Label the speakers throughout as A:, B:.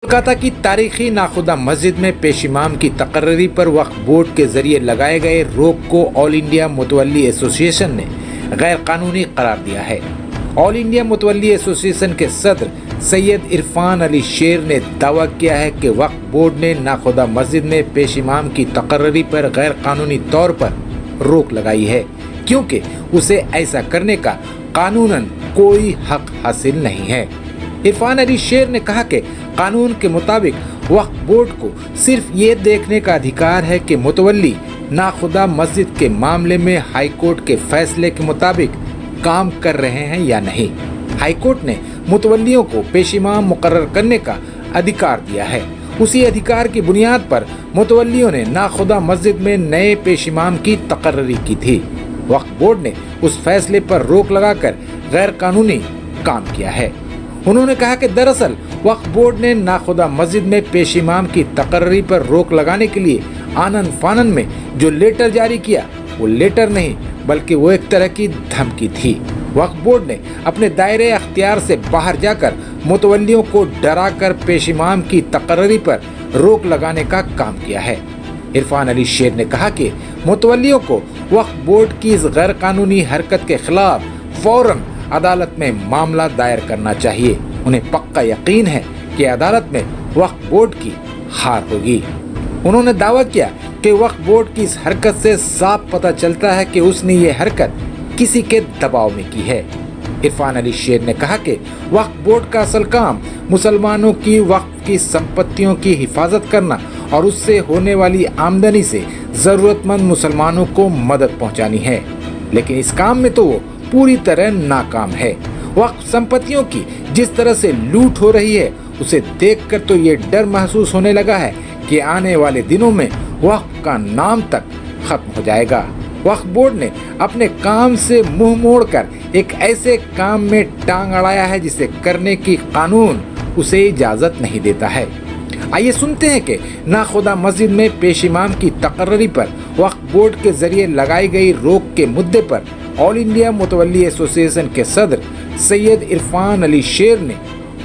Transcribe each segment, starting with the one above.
A: कोलकाता की तारीखी नाखुदा मस्जिद में पेश इमाम की तकर्री पर वक्फ बोर्ड के जरिए लगाए गए रोक को ऑल इंडिया मुतवल्ली एसोसिएशन ने गैर कानूनी करार दिया है। ऑल इंडिया मुतवल्ली एसोसिएशन के सदर सैयद इरफान अली शेर ने दावा किया है कि वक्फ बोर्ड ने नाखुदा मस्जिद में पेश इमाम की तकर्री पर गैर कानूनी तौर पर रोक लगाई है, क्योंकि उसे ऐसा करने का कानूनन कोई हक हासिल नहीं है। इरफान अली शेर ने कहा कि कानून के मुताबिक वक्फ बोर्ड को सिर्फ ये देखने का अधिकार है कि मुतवल्ली नाखुदा मस्जिद के मामले में हाई कोर्ट के फैसले के मुताबिक काम कर रहे हैं या नहीं। हाई कोर्ट ने मुतवल्लियों को पेश इमाम मुकर्रर करने का अधिकार दिया है। उसी अधिकार की बुनियाद पर मुतवल्लियों ने नाखुदा मस्जिद में नए पेश इमाम की तकर्री की थी। वक्फ बोर्ड ने उस फैसले पर रोक लगाकर गैर कानूनी काम किया है। उन्होंने कहा कि दरअसल वक्फ बोर्ड ने नाखुदा मस्जिद में पेश इमाम की तकर्री पर रोक लगाने के लिए आनन फानन में जो लेटर जारी किया वो लेटर नहीं बल्कि वो एक तरह की धमकी थी। वक्फ बोर्ड ने अपने दायरे अख्तियार से बाहर जाकर मुतवल्लियों को डराकर पेश इमाम की तकर्री पर रोक लगाने का काम किया है। इरफान अली शेर ने कहा कि मुतवल्लियों को वक्फ बोर्ड की इस गैर कानूनी हरकत के खिलाफ फौरन अदालत में मामला दायर करना चाहिए। उन्हें पक्का यकीन है कि अदालत में वक्फ बोर्ड की हार होगी। उन्होंने दावा किया कि वक्फ बोर्ड की इस हरकत से साफ पता चलता है कि उसने ये हरकत किसी के दबाव में की है। इरफान अली शेर ने कहा कि वक्फ बोर्ड का असल काम मुसलमानों की वक्फ की संपत्तियों की हिफाजत करना और उससे होने वाली आमदनी से ज़रूरतमंद मुसलमानों को मदद पहुंचानी है, लेकिन इस काम में तो वो पूरी तरह नाकाम है। वक्फ संपत्तियों की जिस तरह से लूट हो रही है उसे देखकर तो ये डर महसूस होने लगा है कि आने वाले दिनों में वक्फ का नाम तक खत्म हो जाएगा। वक्फ बोर्ड ने अपने काम से मुंह मोड़कर एक ऐसे काम में टांग अड़ाया है जिसे करने की कानून उसे इजाज़त नहीं देता है। आइए सुनते हैं कि नाखुदा मस्जिद में पेश इमाम की तकर्री पर वक्फ बोर्ड के जरिए लगाई गई रोक के मुद्दे पर ऑल इंडिया मुतवल्ली एसोसिएशन के सदर सैयद इरफान अली शेर ने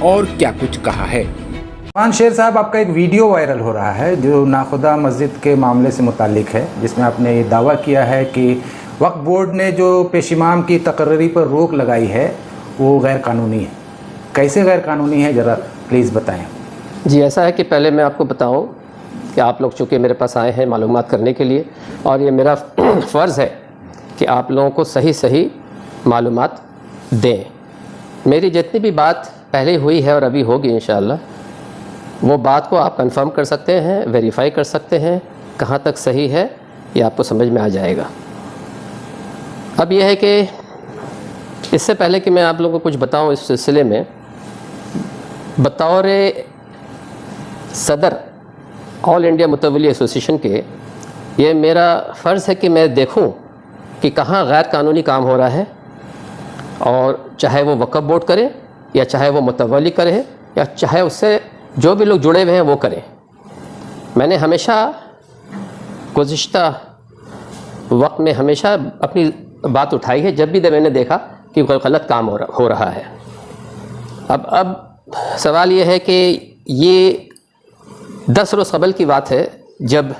A: और क्या कुछ कहा है।
B: इरफान शेर साहब, आपका एक वीडियो वायरल हो रहा है जो नाखुदा मस्जिद के मामले से मुताल्लिक है, जिसमें आपने ये दावा किया है कि वक्फ बोर्ड ने जो पेश इमाम की तकर्री पर रोक लगाई है वो गैर कानूनी है। कैसे गैर कानूनी है, ज़रा प्लीज़ बताएं।
C: जी, ऐसा है कि पहले मैं आपको बताऊं कि आप लोग चूँकि मेरे पास आए हैं मालूमात करने के लिए, और ये मेरा फ़र्ज़ है कि आप लोगों को सही मालूमात दें। मेरी जितनी भी बात पहले हुई है और अभी होगी इंशाअल्लाह, वो बात को आप कंफर्म कर सकते हैं, वेरीफाई कर सकते हैं, कहाँ तक सही है ये आपको समझ में आ जाएगा। अब यह है कि इससे पहले कि मैं आप लोगों को कुछ बताऊं इस सिलसिले में, बतौर सदर ऑल इंडिया मुतवल्ली एसोसिएशन के ये मेरा फ़र्ज़ है कि मैं देखूं कि कहाँ गैर कानूनी काम हो रहा है, और चाहे वो वक्फ बोर्ड करे या चाहे वो मुतवल्ली करे या चाहे उससे जो भी लोग जुड़े हुए हैं वो करें। मैंने हमेशा गुज़िश्ता वक्त में हमेशा अपनी बात उठाई है जब भी मैंने देखा कि कोई गलत काम हो रहा है। अब सवाल ये है कि ये 10 रोज़ कबल की बात है जब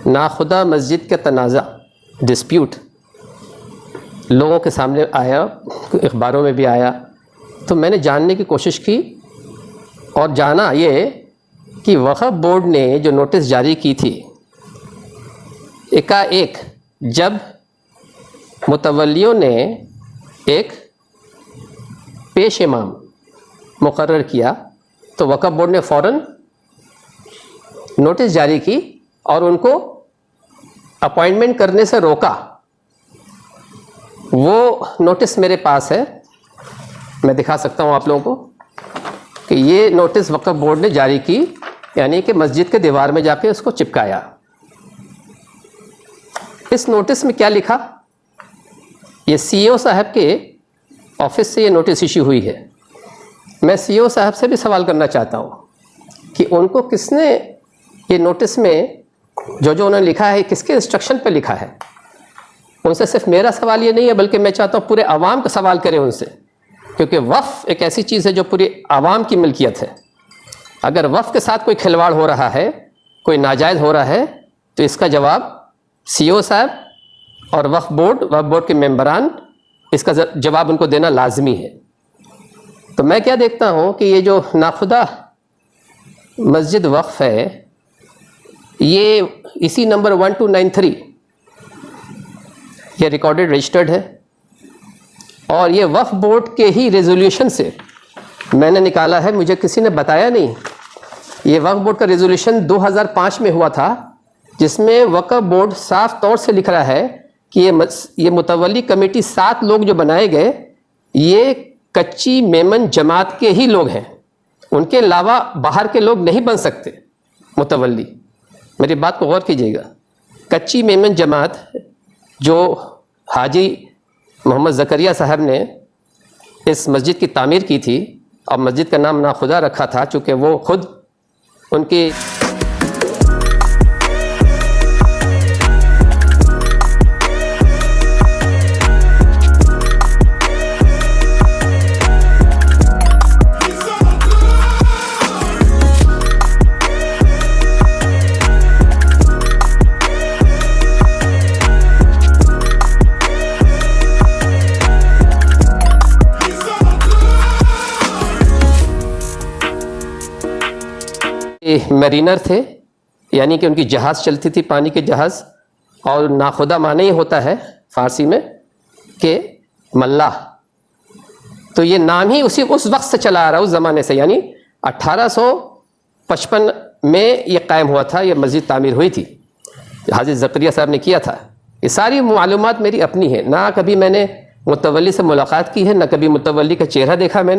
C: नाखुदा मस्जिद का तनाज़ा डिस्प्यूट लोगों के सामने आया, अखबारों में भी आया, तो मैंने जानने की कोशिश की और जाना ये कि वक्फ बोर्ड ने जो नोटिस जारी की थी, एकाएक जब मुतवल्लियों ने एक पेश इमाम मुकर्रर किया तो वक्फ बोर्ड ने फ़ौरन नोटिस जारी की और उनको अपॉइंटमेंट करने से रोका। वो नोटिस मेरे पास है, मैं दिखा सकता हूँ आप लोगों को कि ये नोटिस वक्फ बोर्ड ने जारी की, यानी कि मस्जिद के दीवार में जाके उसको चिपकाया। इस नोटिस में क्या लिखा, ये सीईओ साहब के ऑफिस से ये नोटिस इशू हुई है। मैं सीईओ साहब से भी सवाल करना चाहता हूँ कि उनको किसने ये नोटिस में जो उन्होंने लिखा है किसके इंस्ट्रक्शन पे लिखा है। उनसे सिर्फ मेरा सवाल ये नहीं है बल्कि मैं चाहता हूँ पूरे आवाम का सवाल करें उनसे, क्योंकि वक्फ एक ऐसी चीज़ है जो पूरी आवाम की मिल्कियत है। اگر وقف کے ساتھ کوئی کھلواڑ ہو رہا ہے، کوئی ناجائز ہو رہا ہے، تو اس کا جواب سی او صاحب اور وقف بورڈ کے ممبران، اس کا جواب ان کو دینا لازمی ہے۔ تو میں کیا دیکھتا ہوں کہ یہ جو ناخدا مسجد وقف ہے، یہ اسی نمبر 1293 یہ ریکارڈڈ رجسٹرڈ ہے، اور یہ وقف بورڈ کے ہی ریزولوشن سے میں نے نکالا ہے، مجھے کسی نے بتایا نہیں۔ یہ وقف بورڈ کا ریزولوشن 2005 میں ہوا تھا، جس میں وقف بورڈ صاف طور سے لکھ رہا ہے کہ یہ متولی کمیٹی 7 لوگ جو بنائے گئے، یہ کچی میمن جماعت کے ہی لوگ ہیں، ان کے علاوہ باہر کے لوگ نہیں بن سکتے متولی۔ میری بات کو غور کیجیے گا، کچی میمن جماعت جو حاجی محمد زکریا صاحب نے اس مسجد کی تعمیر کی تھی، اور مسجد کا نام ناخدا رکھا تھا چونکہ وہ خود ان کی میرینر تھے، یعنی کہ ان کی جہاز چلتی تھی، پانی کے جہاز، اور ناخدا معنی ہی ہوتا ہے فارسی میں کہ ملاح۔ تو یہ نام ہی اس وقت سے چلا آ رہا ہے، اس زمانے سے، یعنی 1855 میں یہ قائم ہوا تھا، یہ مسجد تعمیر ہوئی تھی، حاجی زکریا صاحب نے کیا تھا۔ یہ ساری معلومات میری اپنی ہے، نہ کبھی میں نے متولی سے ملاقات کی ہے، نہ کبھی متولی کا چہرہ دیکھا میں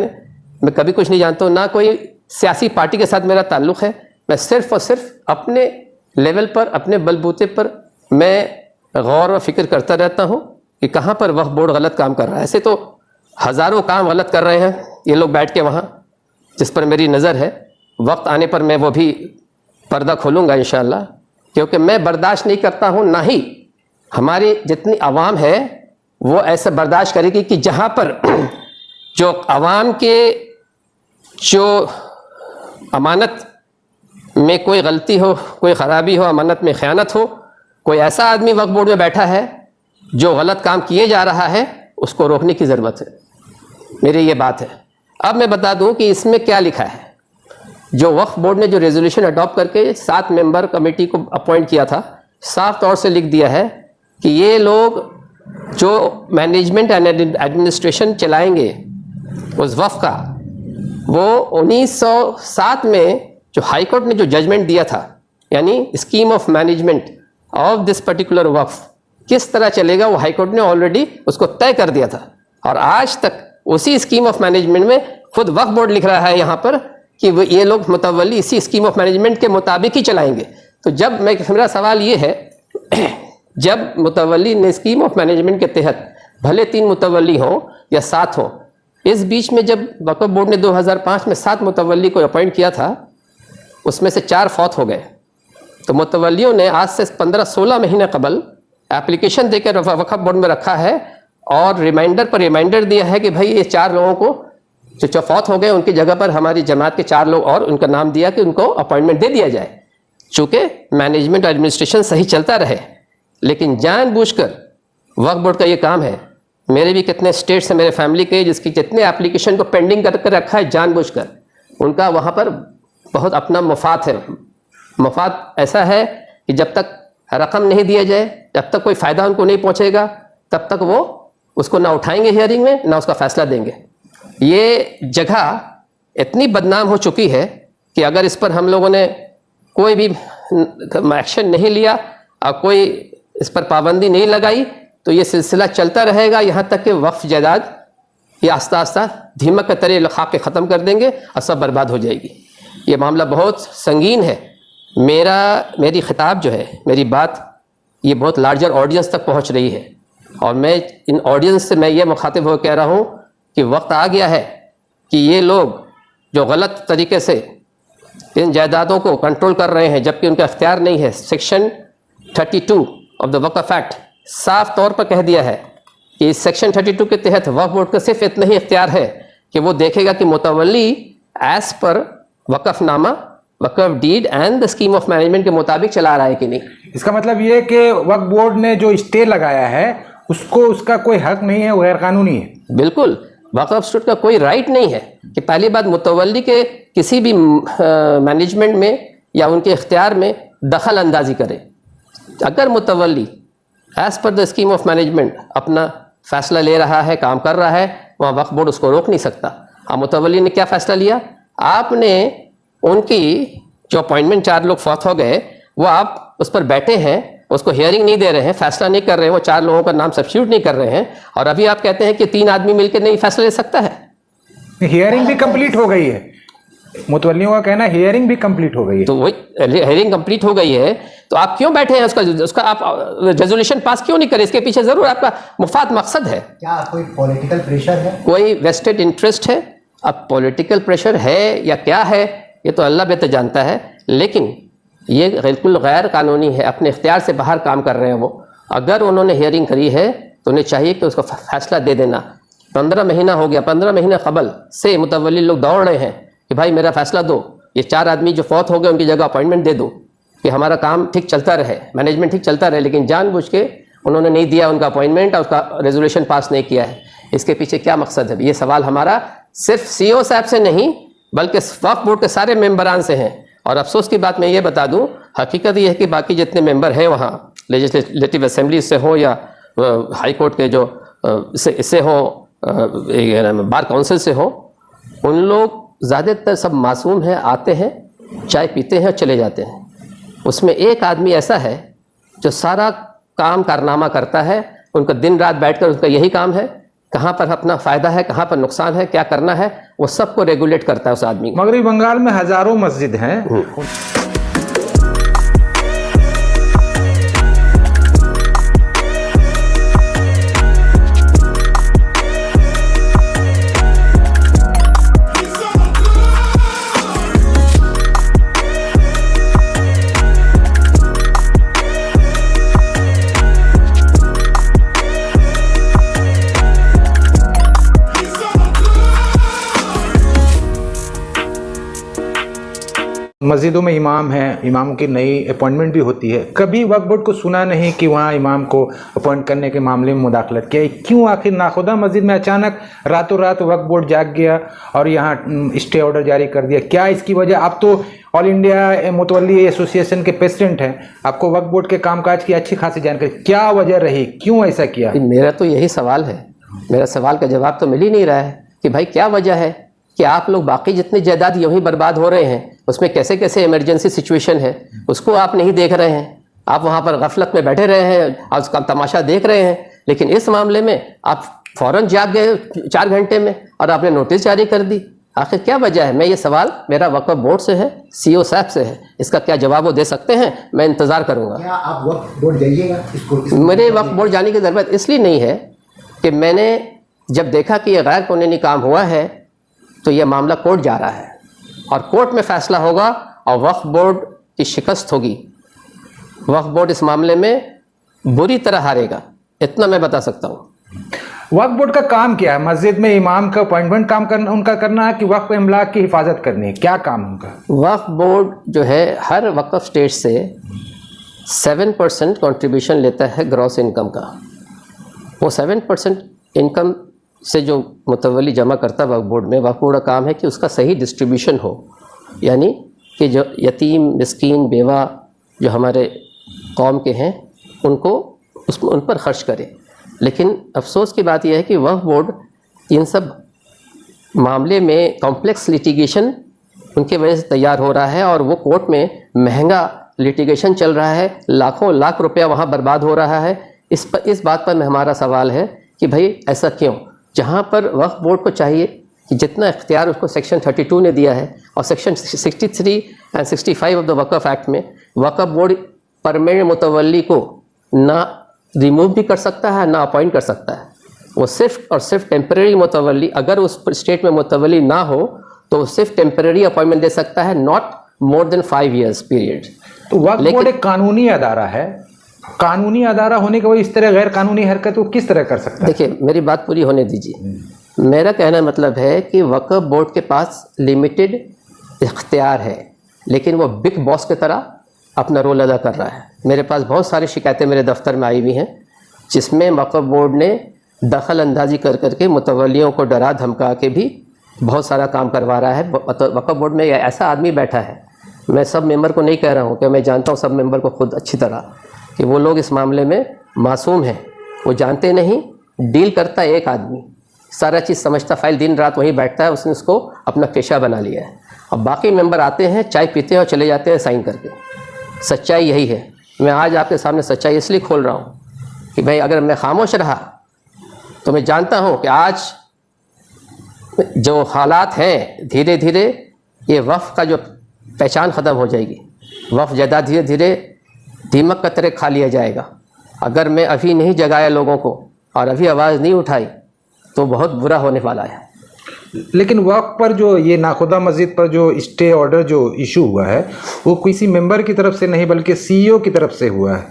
C: کبھی کچھ نہیں جانتا ہوں، نہ کوئی سیاسی پارٹی کے ساتھ میرا تعلق ہے۔ میں صرف اور صرف اپنے لیول پر، اپنے بل بوتے پر میں غور و فکر کرتا رہتا ہوں کہ کہاں پر وقف بورڈ غلط کام کر رہا ہے۔ ایسے تو ہزاروں کام غلط کر رہے ہیں یہ لوگ بیٹھ کے وہاں، جس پر میری نظر ہے۔ وقت آنے پر میں وہ بھی پردہ کھولوں گا انشاءاللہ، کیونکہ میں برداشت نہیں کرتا ہوں، نہ ہی ہماری جتنی عوام ہے وہ ایسا برداشت کرے گی کہ جہاں پر جو عوام کے جو امانت میں کوئی غلطی ہو، کوئی خرابی ہو، امانت میں خیانت ہو، کوئی ایسا آدمی وقف بورڈ میں بیٹھا ہے جو غلط کام کیے جا رہا ہے، اس کو روکنے کی ضرورت ہے۔ میری یہ بات ہے۔ اب میں بتا دوں کہ اس میں کیا لکھا ہے۔ جو وقف بورڈ نے جو ریزولوشن اڈاپٹ کر کے 7 ممبر کمیٹی کو اپوائنٹ کیا تھا، صاف طور سے لکھ دیا ہے کہ یہ لوگ جو مینجمنٹ اینڈ ایڈمنسٹریشن چلائیں گے اس وقف کا، وہ 1907 میں جو ہائی کورٹ نے جو ججمنٹ دیا تھا، یعنی scheme of management of this particular وقف کس طرح چلے گا، وہ ہائی کورٹ نے آلریڈی اس کو طے کر دیا تھا، اور آج تک اسی اسکیم آف مینجمنٹ میں خود وقف بورڈ لکھ رہا ہے یہاں پر کہ یہ لوگ متولی اسی اسکیم آف مینجمنٹ کے مطابق ہی چلائیں گے۔ تو جب میرا سوال یہ ہے، جب متولی نے اسکیم آف مینجمنٹ کے تحت بھلے 3 متولی ہوں یا 7 ہوں، اس بیچ میں جب وقف بورڈ نے 2005 میں 7 متولی کو اپوائنٹ کیا تھا، اس میں سے 4 فوت ہو گئے، تو متولیوں نے آج سے 15-16 مہینے قبل اپلیکیشن دے کر وقف بورڈ میں رکھا ہے، اور ریمائنڈر پر ریمائنڈر دیا ہے کہ بھائی یہ 4 لوگوں کو جو فوت ہو گئے ان کی جگہ پر ہماری جماعت کے 4 لوگ اور ان کا نام دیا کہ ان کو اپوائنٹمنٹ دے دیا جائے، چونکہ مینجمنٹ اور ایڈمنسٹریشن صحیح چلتا رہے۔ لیکن جان بوجھ کر وقف بورڈ کا یہ کام ہے، میرے بھی کتنے اسٹیٹس ہیں میرے فیملی کے جس کی جتنے اپلیکیشن کو پینڈنگ کر کے رکھا ہے جان بوجھ کر، ان کا وہاں پر بہت اپنا مفاد ہے۔ مفاد ایسا ہے کہ جب تک رقم نہیں دیا جائے، جب تک کوئی فائدہ ان کو نہیں پہنچے گا، تب تک وہ اس کو نہ اٹھائیں گے ہیئرنگ میں، نہ اس کا فیصلہ دیں گے۔ یہ جگہ اتنی بدنام ہو چکی ہے کہ اگر اس پر ہم لوگوں نے کوئی بھی ایکشن نہیں لیا اور کوئی اس پر پابندی نہیں لگائی تو یہ سلسلہ چلتا رہے گا، یہاں تک کہ وقف جائیداد یہ آہستہ آہستہ دھیمک کے طرح خاک کے ختم کر دیں گے اور سب برباد ہو جائے گی۔ یہ معاملہ بہت سنگین ہے۔ میری خطاب جو ہے، میری بات یہ بہت لارجر آڈینس تک پہنچ رہی ہے، اور میں ان آڈینس سے میں یہ مخاطب ہو کہہ رہا ہوں کہ وقت آ گیا ہے کہ یہ لوگ جو غلط طریقے سے ان جائیدادوں کو کنٹرول کر رہے ہیں جبکہ ان کا اختیار نہیں ہے، سیکشن 32 آف دا وقف ایکٹ صاف طور پر کہہ دیا ہے کہ اس سیکشن 32 کے تحت وقف بورڈ کا صرف اتنا ہی اختیار ہے کہ وہ دیکھے گا کہ متولی ایز پر वक़फ़ नामा, वक़फ़ deed and the scheme of management के मुताबिक चला रहा है कि नहीं।
B: इसका मतलब ये है कि वक्फ बोर्ड ने जो स्टे लगाया है उसको उसका कोई हक नहीं है, वो गैर कानूनी है।
C: बिल्कुल, वक़फ़ स्टेट का कोई राइट नहीं है कि पहली बात मुतवल्ली के किसी भी मैनेजमेंट में या उनके इख्तियार में दखल अंदाजी करे। अगर मुतवल्ली as per the scheme of management अपना फ़ैसला ले रहा है, काम कर रहा है, वहाँ वक्फ बोर्ड उसको रोक नहीं सकता। अब मुतवल्ली ने क्या फ़ैसला लिया, आपने उनकी जो अपॉइंटमेंट 4 लोग फौत हो गए, वो आप उस पर बैठे हैं, उसको हियरिंग नहीं दे रहे हैं, फैसला नहीं कर रहे हैं, वो 4 लोगों का नाम सब्स्टिट्यूट नहीं कर रहे हैं, और अभी आप कहते हैं कि 3 आदमी मिलकर नहीं फैसला ले सकता है।
B: हियरिंग भी कंप्लीट हो गई है, मुतवल्लियों का कहना है हियरिंग भी कंप्लीट हो गई है।
C: तो वही हियरिंग कंप्लीट हो गई है, तो आप क्यों बैठे हैं? उसका आप रेजोल्यूशन पास क्यों नहीं करें? इसके पीछे जरूर आपका मुफाद मकसद है।
D: क्या कोई पॉलिटिकल प्रेशर है?
C: कोई वेस्टेड इंटरेस्ट है? अब पॉलिटिकल प्रेशर है या क्या है ये तो अल्लाह बेहतर जानता है, लेकिन ये बिल्कुल गैर कानूनी है, अपने इख्तियार से बाहर काम कर रहे हैं वो। अगर उन्होंने हियरिंग करी है तो उन्हें चाहिए कि उसका फैसला दे देना। 15 महीना हो गया, 15 महीने कबल से मुतवल्ली लोग दौड़ रहे हैं कि भाई मेरा फैसला दो, ये 4 आदमी जो फौत हो गए उनकी जगह अपॉइंटमेंट दे दो कि हमारा काम ठीक चलता रहे, मैनेजमेंट ठीक चलता रहे, लेकिन जानबूझ के उन्होंने नहीं दिया उनका अपॉइंटमेंट और उसका रेजोल्यूशन पास नहीं किया है। इसके पीछे क्या मकसद है? ये सवाल हमारा सिर्फ CEO साहब से नहीं बल्कि वक्फ बोर्ड के सारे मेंबरान से हैं। और अफसोस की बात मैं ये बता दूं, हकीकत ये है कि बाकी जितने मेंबर हैं वहाँ लेजिस्लेटिव असेंबली से हो या हाई कोर्ट के जो इससे हो, बार काउंसिल से हो, उन लोग ज़्यादातर सब मासूम हैं, आते हैं, चाय पीते हैं और चले जाते हैं। उसमें एक आदमी ऐसा है जो सारा काम कारनामा करता है, उनका दिन रात बैठकर उनका यही काम है, कहाँ पर अपना फ़ायदा है, कहाँ पर नुकसान है, क्या करना है, वो सबको रेगुलेट करता है उस आदमी को।
B: मगरबी बंगाल में हज़ारों मस्जिद हैं। मस्जिदों में इमाम हैं, इमामों की नई अपॉइंटमेंट भी होती है। कभी वक्फ बोर्ड को सुना नहीं कि वहाँ इमाम को अपॉइंट करने के मामले में मुदाखलत किया। क्यों आखिर नाखुदा मस्जिद में अचानक रातों रात वक्फ बोर्ड जाग गया और यहाँ स्टे ऑर्डर जारी कर दिया? क्या इसकी वजह? आप तो ऑल इंडिया मुतवल्ली एसोसिएशन के प्रेसिडेंट हैं, आपको वक्फ बोर्ड के कामकाज की अच्छी खासी जानकारी, क्या वजह रही, क्यों ऐसा किया?
C: मेरा तो यही सवाल है, मेरा सवाल का जवाब तो मिल ही नहीं रहा है कि भाई क्या वजह है कि आप लोग बाकी जितने जायदाद यूँ ही बर्बाद हो रहे हैं, उसमें कैसे कैसे इमरजेंसी सिचुएशन है उसको आप नहीं देख रहे हैं। आप वहाँ पर गफलत में बैठे रहे हैं और उसका तमाशा देख रहे हैं, लेकिन इस मामले में आप फ़ौरन जाग गए 4 घंटे में और आपने नोटिस जारी कर दी। आखिर क्या वजह है? मैं ये सवाल मेरा वक्फ बोर्ड से है, CEO साहब से है, इसका क्या जवाब वो दे सकते हैं? मैं इंतज़ार करूँगा।
D: क्या आप वक्फ बोर्ड जाइएगा?
C: मेरे वक्फ बोर्ड जाने की ज़रूरत इसलिए नहीं है कि मैंने जब देखा कि ये गैर कानूनी काम हुआ है तो ये मामला कोर्ट जा रहा है और कोर्ट में फ़ैसला होगा और वक्फ बोर्ड की शिकस्त होगी। वक्फ बोर्ड इस मामले में बुरी तरह हारेगा, इतना मैं बता सकता हूँ।
B: वक्फ बोर्ड का काम क्या है? मस्जिद में इमाम का अपॉइंटमेंट काम करना उनका करना है कि वक्फ अमलाक की हिफाजत करनी है? क्या काम उनका?
C: वक्फ बोर्ड जो है हर वक्फ स्टेट से 7% कंट्रीब्यूशन लेता है ग्रॉस इनकम का। वो 7% इनकम से जो मुतवल्ली जमा करता है वक्फ बोर्ड में, वक्फ बोर्ड का काम है कि उसका सही डिस्ट्रीब्यूशन हो, यानी कि जो यतीम, मिस्कीन, बेवा जो हमारे कौम के हैं उनको उन पर ख़र्च करे। लेकिन अफसोस की बात यह है कि वक्फ बोर्ड इन सब मामले में कॉम्प्लेक्स लिटिगेशन उनके वजह से तैयार हो रहा है और वो कोर्ट में महंगा लिटिगेशन चल रहा है, लाखों लाख रुपया वहाँ बर्बाद हो रहा है। इस बात पर हमारा सवाल है कि भाई ऐसा क्यों? जहाँ पर वक्फ बोर्ड को चाहिए कि जितना इख्तियार उसको सेक्शन 32 ने दिया है और section 63 and 65 of the Waqf act में वक्फ बोर्ड परमानेंट मुतवल्ली को ना रिमूव भी कर सकता है ना अपॉइंट कर सकता है। वो सिर्फ और सिर्फ टेम्परेरी मुतवल्ली, अगर उस स्टेट में मुतवल्ली ना हो तो वो सिर्फ टेम्परेरी अपॉइंटमेंट दे सकता है, not more than 5 years period.
B: तो वक्फ बोर्ड एक कानूनी अदारा है, कानूनी अदारा होने के वजह इस तरह गैर कानूनी हरकत वो किस तरह कर सकता है?
C: देखिए मेरी बात पूरी होने दीजिए। मेरा कहना मतलब है कि वक्फ बोर्ड के पास लिमिटेड اختیار ہے، لیکن وہ بگ باس کی طرح اپنا رول ادا کر رہا ہے۔ میرے پاس بہت ساری شکایتیں میرے دفتر میں آئی ہوئی ہیں جس میں وقف بورڈ نے دخل اندازی کر کے متولیوں کو ڈرا دھمکا کے بھی بہت سارا کام کروا رہا ہے۔ وقف بورڈ میں ایسا آدمی بیٹھا ہے، میں سب ممبر کو نہیں کہہ رہا ہوں کہ میں جانتا ہوں سب ممبر کو خود اچھی طرح کہ وہ لوگ اس معاملے میں معصوم ہیں، وہ جانتے نہیں، ڈیل کرتا ہے ایک آدمی، سارا چیز سمجھتا، فائل دن رات وہیں بیٹھتا ہے، اس نے اس کو اپنا پیشہ بنا لیا ہے۔ اب باقی ممبر آتے ہیں، چائے پیتے ہیں اور چلے جاتے ہیں سائن کر کے۔ سچائی یہی ہے۔ میں آج آپ کے سامنے سچائی اس لیے کھول رہا ہوں کہ بھائی اگر میں خاموش رہا تو میں جانتا ہوں کہ آج جو حالات ہیں دھیرے دھیرے یہ وقف کا جو پہچان ختم ہو جائے گی، وقف جائیداد دھیرے دھیرے دیمک کا طرح کھا لیا جائے گا۔ اگر میں ابھی نہیں جگایا لوگوں کو اور ابھی آواز نہیں اٹھائی تو بہت برا ہونے والا ہے۔
B: لیکن وقف پر جو یہ ناخدا مسجد پر جو اسٹے آرڈر جو ایشو ہوا ہے وہ کسی ممبر کی طرف سے نہیں بلکہ سی ای او کی طرف سے ہوا ہے۔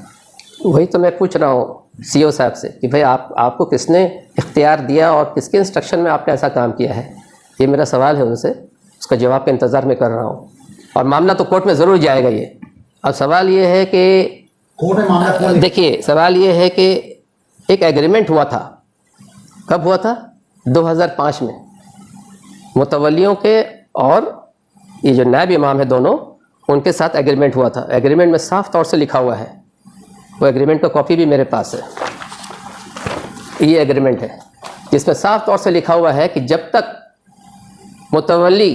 C: وہی تو میں پوچھ رہا ہوں سی او صاحب سے کہ بھائی آپ کو کس نے اختیار دیا اور کس کے انسٹرکشن میں آپ نے ایسا کام کیا ہے؟ یہ میرا سوال ہے ان سے، اس کا جواب کا انتظار میں کر رہا ہوں، اور معاملہ تو کورٹ میں ضرور جائے گا یہ۔ اب سوال یہ ہے کہ
D: کورٹ میں معاملہ
C: دیکھیے، سوال یہ ہے کہ ایک ایگریمنٹ ہوا تھا، کب ہوا تھا؟ 2005 میں، متولیوں کے اور یہ جو نائب امام ہے دونوں، ان کے ساتھ ایگریمنٹ ہوا تھا۔ ایگریمنٹ میں صاف طور سے لکھا ہوا ہے، وہ ایگریمنٹ کا کاپی بھی میرے پاس ہے، یہ ایگریمنٹ ہے جس میں صاف طور سے لکھا ہوا ہے کہ جب تک متولی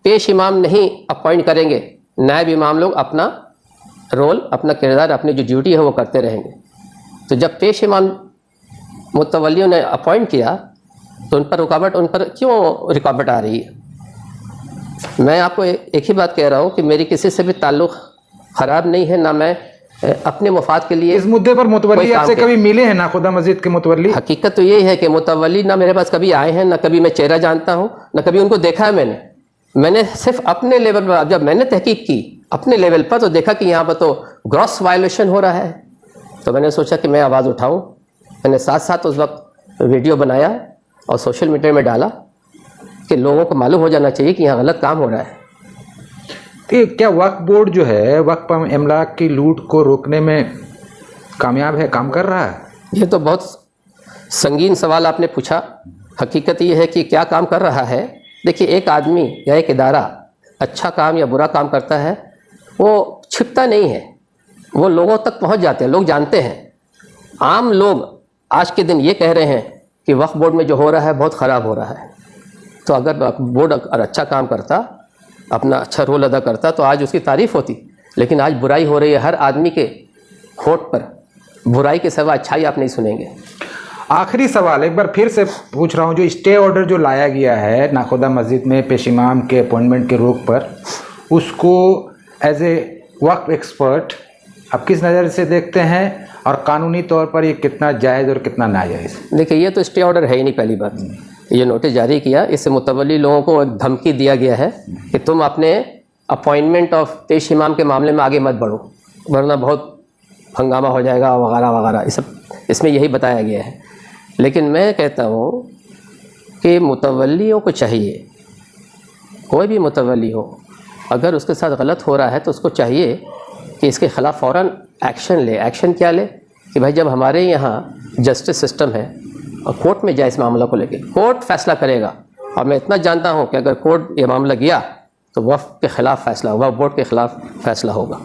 C: پیش امام نہیں اپوائنٹ کریں گے، نائب امام لوگ اپنا رول، اپنا کردار، اپنی جو ڈیوٹی ہے وہ کرتے رہیں گے۔ تو جب پیش امام متولیوں نے اپوائنٹ کیا تو ان پر کیوں رکاوٹ آ رہی ہے؟ میں آپ کو ایک ہی بات کہہ رہا ہوں کہ میری کسی سے بھی تعلق خراب نہیں ہے، نہ میں اپنے مفاد کے لیے
B: اس مدعے پر متولی آپ سے کبھی ملے ہیں ناخدا مسجد کے متولی؟
C: حقیقت تو یہی ہے کہ متولی نہ میرے پاس کبھی آئے ہیں، نہ کبھی میں چہرہ جانتا ہوں، نہ کبھی ان کو دیکھا ہے میں نے صرف اپنے لیول پر، جب میں نے تحقیق کی اپنے لیول پر تو دیکھا کہ یہاں پر تو گراس وائلیشن ہو رہا ہے، تو میں نے سوچا کہ میں آواز اٹھاؤں۔ میں نے ساتھ ساتھ اس وقت ویڈیو بنایا اور سوشل میڈیا میں ڈالا کہ لوگوں کو معلوم ہو جانا چاہیے کہ یہاں غلط کام ہو رہا ہے۔
B: کیا وقف بورڈ جو ہے وقف املاک کی لوٹ کو روکنے میں کامیاب ہے، کام کر رہا ہے؟
C: یہ تو بہت سنگین سوال آپ نے پوچھا۔ حقیقت یہ ہے کہ کیا کام کر رہا ہے۔ دیکھیے، ایک آدمی یا ایک ادارہ اچھا کام یا برا کام کرتا ہے وہ چھپتا نہیں ہے، وہ لوگوں تک پہنچ جاتے ہیں، لوگ جانتے ہیں۔ عام لوگ آج کے دن یہ کہہ رہے ہیں کہ وقف بورڈ میں جو ہو رہا ہے بہت خراب ہو رہا ہے۔ تو اگر وقف بورڈ اچھا کام کرتا، اپنا اچھا رول ادا کرتا تو آج اس کی تعریف ہوتی، لیکن آج برائی ہو رہی ہے۔ ہر آدمی کے ہونٹ پر برائی کے سوا اچھائی آپ نہیں سنیں گے۔
B: آخری سوال ایک بار پھر سے پوچھ رہا ہوں، جو اسٹے آرڈر جو لایا گیا ہے ناخدا مسجد میں پیش امام کے اپوائنٹمنٹ کے روک پر، اس کو ایز اے وقف ایکسپرٹ آپ کس نظر سے دیکھتے ہیں، اور قانونی طور پر یہ کتنا جائز اور کتنا ناجائز؟
C: دیکھیے، یہ تو اسٹے آرڈر ہے ہی نہیں۔ پہلی بات، یہ نوٹس جاری کیا، اس سے متولی لوگوں کو ایک دھمکی دیا گیا ہے کہ تم اپنے اپوائنٹمنٹ آف پیش امام کے معاملے میں آگے مت بڑھو ورنہ بہت ہنگامہ ہو جائے گا وغیرہ وغیرہ، اس میں یہی بتایا گیا ہے۔ لیکن میں کہتا ہوں کہ متولیوں کو چاہیے، کوئی بھی متولی ہو، اگر اس کے ساتھ غلط ہو رہا ہے تو اس کو چاہیے کہ اس کے خلاف فوراً ایکشن لے۔ ایکشن کیا لے؟ کہ بھائی جب ہمارے یہاں جسٹس سسٹم ہے اور کورٹ میں جائے اس معاملہ کو لے کے، کورٹ فیصلہ کرے گا، اور میں اتنا جانتا ہوں کہ اگر کورٹ یہ معاملہ گیا تو وقف کے خلاف فیصلہ ہوگا، وقف بورڈ کے خلاف فیصلہ ہوگا۔